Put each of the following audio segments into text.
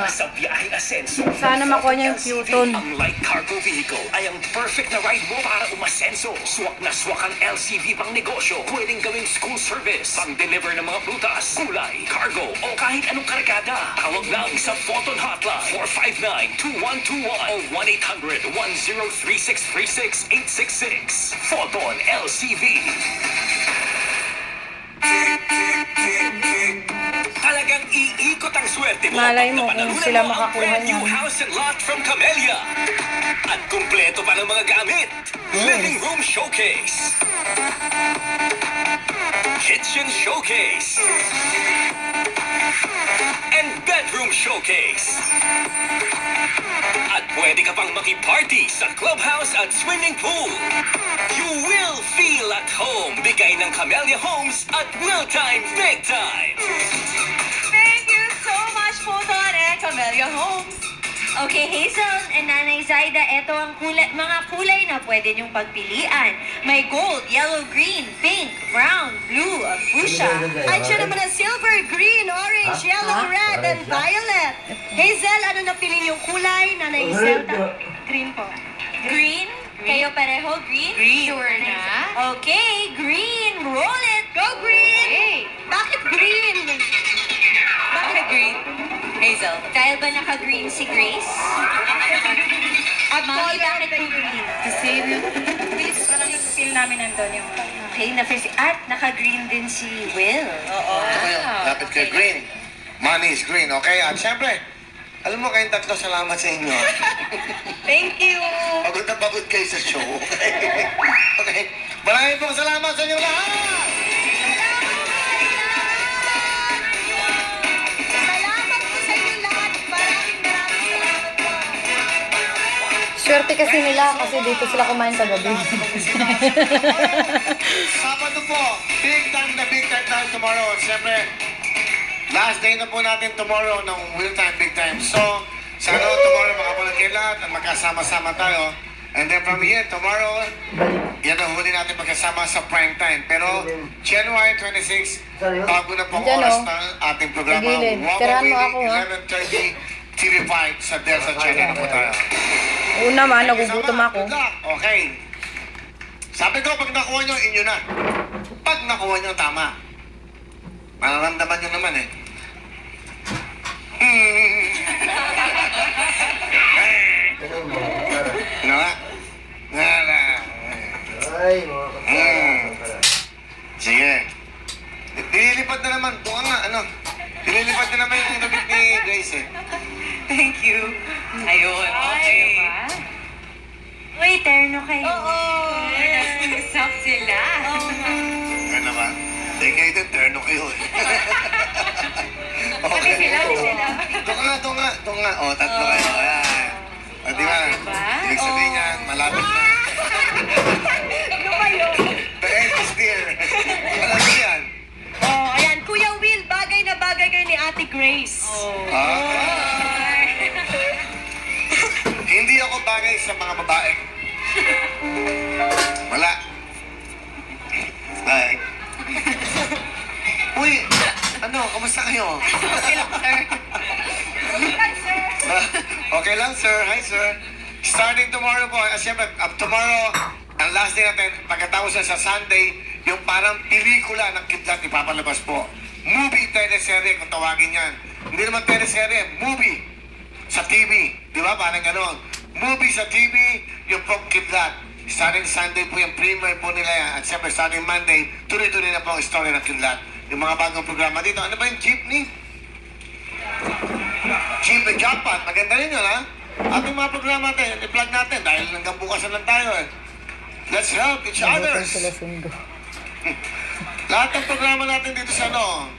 Sa biyaheng asenso, Sana makuha niya yung Q-Tone. ang light cargo vehicle ay ang perfect na ride mo para umasenso. Swak na swak ang LCV pang negosyo. Pwedeng gawing school service, pang-deliver ng mga prutas, gulay, cargo, o kahit anong kargada. Tawag lang sa Photon Hotline 459-2121 o 1-800-103636-866. Photon LCV. Talagang iikot ang swerte mo. Malay mo kung sila makakuha New niyan. house and lot from Camellia. At kumpleto pa ng mga gamit. Living room showcase. Kitchen showcase. And bedroom showcase. At pwede ka pang makiparty sa clubhouse at swimming pool. You will feel at home. Bigay ng Camellia Homes at Willtime Big Time. Thank you so much, Photon and Camellia Homes. Okay, Hazel and Nanay Zaida, ito ang mga kulay na pwede niyong pagpilian. May gold, yellow, green, pink, brown, blue, fuchsia. At siya naman ang silver, green, orange, yellow, red, and violet. Hazel, ano napili niyong kulay? Nanay Zelda? Green po. Green? Kayo pareho, green? Green. Sure na? Okay, green. Roll it. Go green! Okay. Bakit green? Bakit green? Hazel. Dahil ba naka-green si Grace? At Mami, color bakit po green? Kasi parang feel namin nandun yung... Okay, at naka-green din si Will. Oo. Lapit kay green. Money is green, okay? At syempre, alam mo kayong tatlo, salamat sa inyo. Thank you! Pagod na pagod kayo sa show, okay? Okay. Maraming pong salamat sa inyo lahat! Salamat po sa inyo lahat. Maraming salamat po. Swerte kasi nila kasi dito sila kumain sa gabi. Sabado po, big time tayo tomorrow. Siyempre, last day na po natin tomorrow ng Will Time, Big Time. So, sana tomorrow makapalag kayo lahat at magkasama-sama tayo. And then from here, tomorrow, yan ang huli natin magkasama sa prime time. Pero, January 26, bago na pong Diyan, oras oh. ng ating programa. Sa gilid. Wawa Tirahan mo Willie, ako, ha? 11:30, TV5 sa Delta Channel na po tayo. Una man, nagugutom ako. Good luck. Okay. Sabi ko, pag nakuha nyo, inyo na. Pag nakuha nyo, tama. Mararamdaman nyo naman eh. Ano nga? Sige. Dililipad na naman. Buka nga, ano? Dililipad na naman yung damit ni Grace eh. Thank you. Ayun, okay ba? Uy, terno kayo. Oo. Nag-usap sila. Ano ba? Hindi kayo din, terno kayo eh. Pati sila. Doon nga. O, tatlo kayo. Ayan. O, di ba? diba? Ibig sabihin yan, malapit na. Ano kayo? The end is near. Alam mo yan? Oh, ayan. Kuya Will, bagay na bagay kayo ni Ate Grace. Ha? Hindi ako bagay sa mga babae. Wala. Ay. Uy, ano, kamusta kayo? Okay lang, sir. Okay lang, sir. Hi, sir. Starting tomorrow po, siyempre, tomorrow, ang last day natin, pagkatapos sa Sunday, yung parang pelikula ng kidlat ipapalabas po. Movie, teleserye, kung tawagin yan. Hindi naman teleserye, movie sa TV. Di ba? Parang gano'n. Movie sa TV, yung pong kidlat. Starting Sunday po yung premiere po nila yan. At siyempre, starting Monday, tuloy-tuloy na po ang story ng kidlat. Yung mga bagong programa dito. Ano ba yung jeepney? Jeepney Jackpot. Maganda rin yun, ha? Ating mga programa natin, i-plug natin dahil hanggang bukas na lang tayo, eh. Let's help each other. Lahat ng programa natin dito sa ano,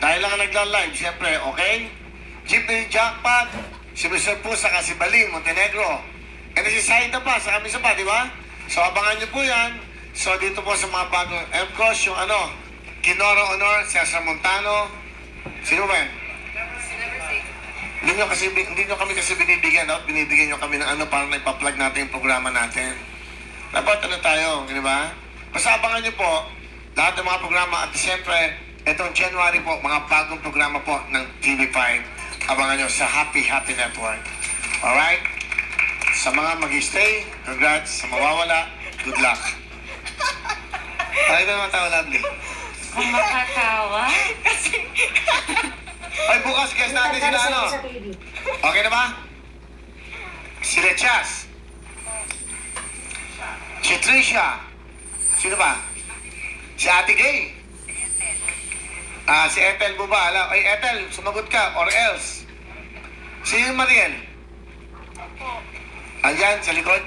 dahil lang nagla-live, siyempre, okay? Jeepney Jackpot, si Mr. Pusa, si Balin, Montenegro. And si Saida pa, sa kami pa, di ba? So, abangan nyo po yan. So, dito po sa mga bagong M-Cross, yung ano, Kinoro Honor, Cesar Montano. Sino ba yan? Hindi nyo kami kasi binibigyan, no? Binibigyan nyo kami ng ano para na ipa-plug natin yung programa natin. Dapat ano tayo, di ba? Basta abangan nyo po lahat ng mga programa at siyempre, itong January po, mga bagong programa po ng TV5. abangan nyo sa Happy Network. Alright? Sa mga mag-stay, congrats. Sa mawawala, good luck. Ay, ito naman tayo, lovely. Kung makatawa. Ay, bukas, guest natin sila ano? Okay na ba? Si Lechas. Si Tricia. Sino ba? Si Ate Gay. Si Ethel Bubala. Ay, Ethel, sumagot ka. Or else. Si Mariel. Andyan, sa likod.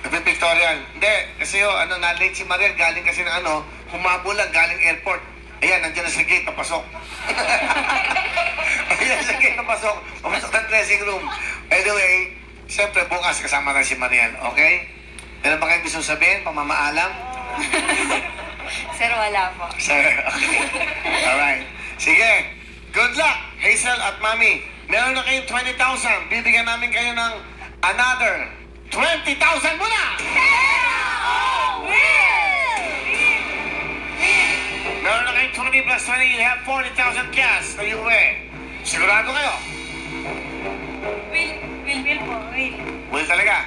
Pictorial. Hindi, kasi na-late si Mariel. Galing kasi ng humabol lang, galing airport. Ayan, nandiyan na sa gate, papasok. Ayan, sa gate, papasok. Papasok ng dressing room. Anyway, siyempre, bukas kasama na si Mariel, okay? Meron ba kayong gusto sabihin? Pamamaalam? Sir, wala po. Sir, okay. Alright. Sige. Good luck, Hazel at Mami. Meron na kayong 20,000. Bibigyan namin kayo ng another 20,000 muna! Meron na kayong 20 plus 20, you have 40,000 cash na iuwi. Sigurado kayo? Will po, will. Will talaga?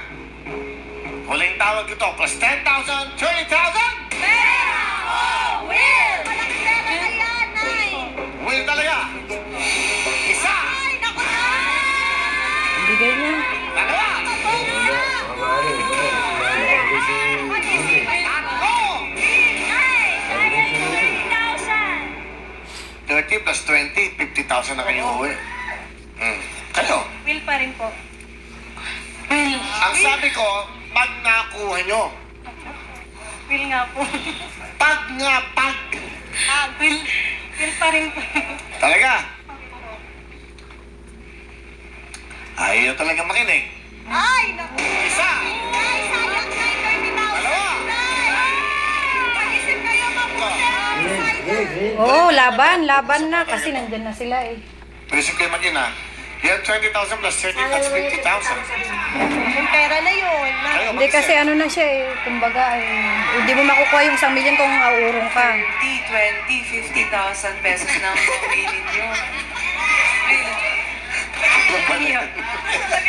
Huling tawag ito, plus 10,000, 20,000? Will! Malaki pera na yan, Nay! Will talaga? Isa! Ay, naku! Bigay niya. Dalawa! Tatlo! 30 plus 20, 50,000 na kayo uwi. Kayo? Will pa rin po. Will. Ang sabi ko, pag nakuha nyo. Will nga po. Pag. Will pa rin po. Talaga? Ayaw talaga makinig. Ay, naku! Isa! Nay, sayang, Nay, 30,000! Dalawa! Nay! Mag-isip kayo mabuti! Oo, laban na. Kasi nandyan na sila eh. Pag-isip kayo mag-ina. You have 20,000 plus 30, that's 50,000. Yung pera na yun. Kayo, Hindi mag-isip. kasi ano na siya eh. Kumbaga hindi mo makukuha yung 1 million kung aurong ka. 20, 50,000 pesos na ang mawinin nyo. Lagi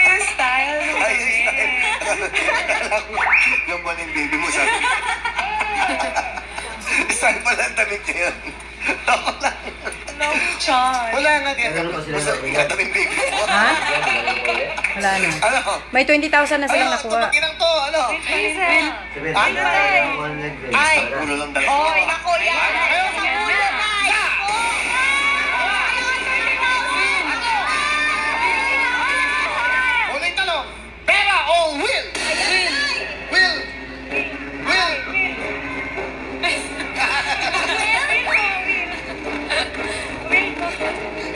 yung style. Ay, akala ko, yung buwan yung baby mo, sabi. Style pala ang damit niya yun. Ako lang. No, John. Wala nga din. Basta ikadaming baby mo. Ha? Wala na. Ano? May 20,000 na silang Ano? nakuha. Tumakinang to, ano? Hazel. Ay! Ulo lang dalawa. Oy, naku, yan! Ayaw! Sa ulo, Nay! Huling tanong. Pera o will? Will. Will.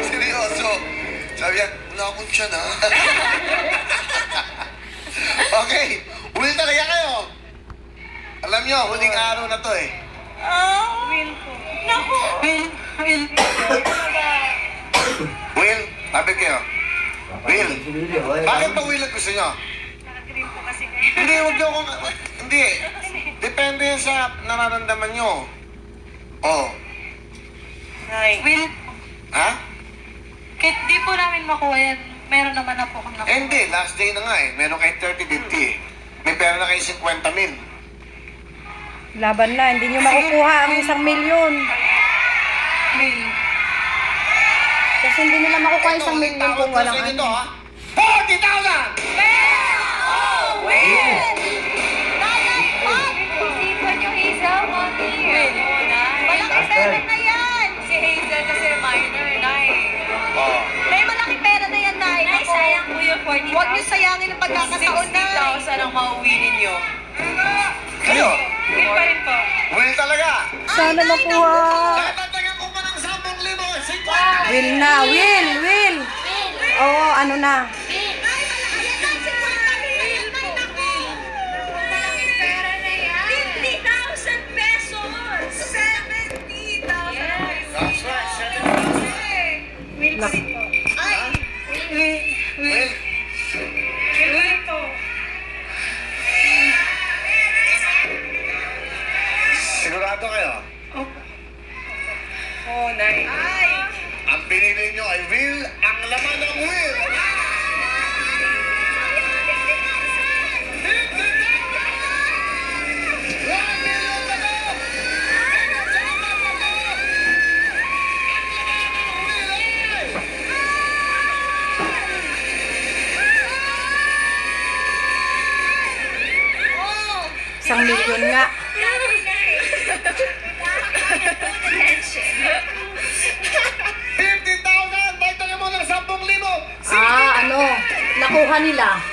Seryoso. Sabi yan, wala akong tiyan, ha? Okay. Will talaga kayo. Alam nyo, huling araw na to eh. Will po. Naku! Will. Will, sabi kayo. Will. Bakit ba Will ang gusto nyo? Nag-green po kasi kayo. Hindi, huwag nyo kung... Hindi. Depende yan sa nararamdaman nyo. Oh. Nay. Will, Ha? kahit di po namin makuha yan, meron naman na po kung nakuha. Eh, hindi. Last day na nga eh. Meron kayo 30-50 eh. May pera na kayo 50,000. Laban na. Hindi nyo makukuha ang 1 million. Will. Kasi hindi nila makukuha yung 1 million kung walang Ito, ano. ha? 40,000! Isipan nyo, Hazel, Mami. Malaki pera na yan! Si Hazel kasi minor, Nay. Oh. Nay, malaki pera na yan, Nay! Ay, Naku. sayang po yung 40,000. Huwag niyo sayangin ang pagkakataon, Nay! 60,000 ang mauwi ninyo. Kayo? Will pa rin po. Will talaga? Sana makuha. Tatatagan ko pa ng 10,000. 50,000! Will na. Will. Oo, ano na. Pera na yan. 50,000 pesos! 70,000! That's right, 70,000. Will pa rin po. Will. Will po. Sigurado kayo? Oh, Nay. Ang pinili nyo ay wheel, ang laman ng wheel. Isang milyon nga. Attention. 50,000! Dagdagan mo ng 10,000! Ano? Nakuha nila.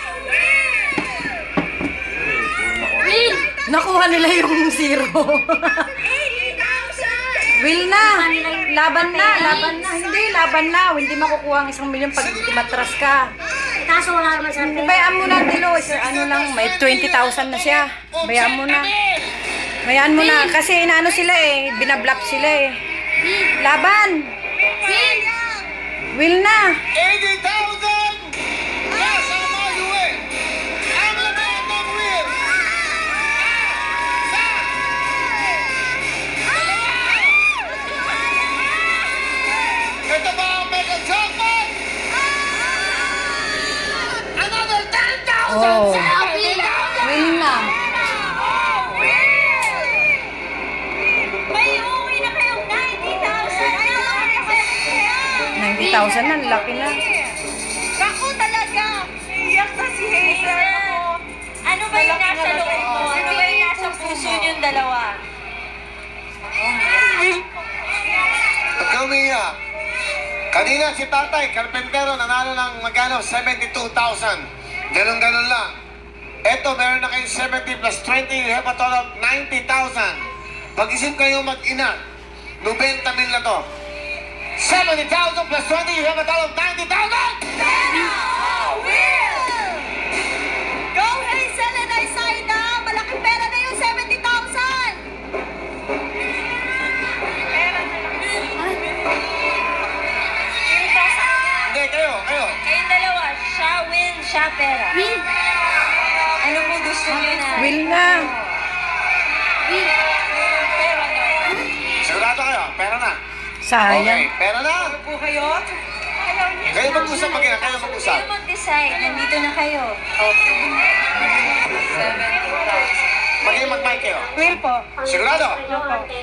Nakuha nila yung zero. 80,000! Will na. Laban na. Hindi, laban na. Hindi makukuha ang 1 milyon pag tumatras ka. Kaso wala naman sa Bayaan mo na, Dilo. Ano lang, may 20,000 na siya. Bayaan mo na. Bayaan mo na. Kasi inaano sila eh. Binablap sila eh. Laban. Will na. 80,000! Kasama Yue! Ang laman ng wheel! Sa! Ito ba ang mega jackpot? Another 10,000! Oh. Will na. May uuwi na kayong 90,000! Ano ang reserve? 90,000 na. Laki na. Naku talaga! Iyak na si Hazel! Ano ba yung nasa loob mo? Ano ba yung nasa puso niyong dalawa? Ba't ka umiiyak? Kanina si tatay, karpentero, nanalo ng magkano? 72,000. Ganon-ganon lang. Eto, meron na kayong 70 plus 20, you have a total of 90,000. Pag-isip kayo mag-ina, 90,000 na to. 70,000 plus 20, you have a total of 90,000! Go Hazel and Isaida! Malaking pera na yung 70,000! Hindi, kayo. Kayong dalawa, siya win, siya pera. Ano mo gusto niyo na? Will na. Pera na. Sigurado kayo, pera na. Sayang. Okay, pera na. Po kayo? Kayo mag-usap mag-ina, kayo mag-usap. Kayo mag-decide. Nandito na kayo. Mag-ina mag-mic kayo. Will po. Sigurado?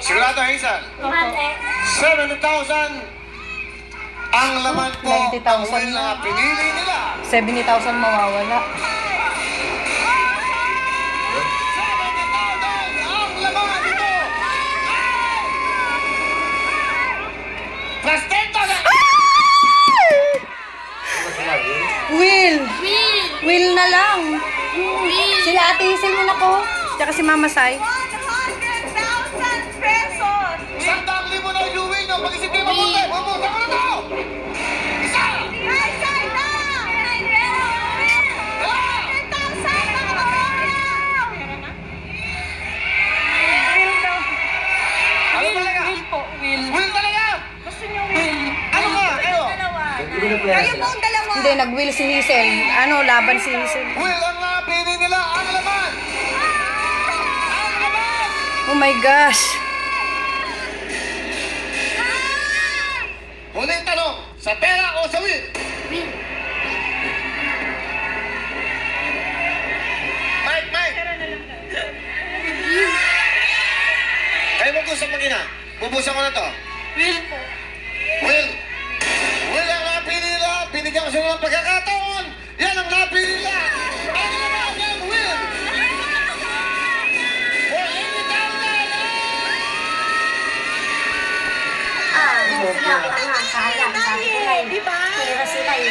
Sigurado, Hazel? 70,000 ang laman po 90,000 ang wheel na pinili nila. 70,000 mawawala. 70,000 ang laman dito. Plus 10,000. Will na lang. Sila Ate Hazel mo na ko. Tsaka si Mama Sai. 100,000 pesos! 100,000 na Yue, no? Pag-isip kayo mabuti. Mabuti mo na to. Isa! Isaida! 100,000 mga kapatid! Ano talaga? Will talaga? Gusto niyo win? Ano ka? Kayo? Dalawa. Kayo po ang dalawa. Hindi, nag-will si Hazel. Ano, laban si Hazel. Will ang napili nila. Ang laman. Ang laman. Oh my gosh. Huling tanong, sa pera o sa will? Mike. Kayo mag-usap mag-ina. Bubusan ko na to. Will po. Will ang napili nila. Binigyan ko sila ng pagkakataon. Yan ang napili nila. Ang laman ng Will. For 80,000. Sila, sayang. Sabi ko na eh. Pera sila eh.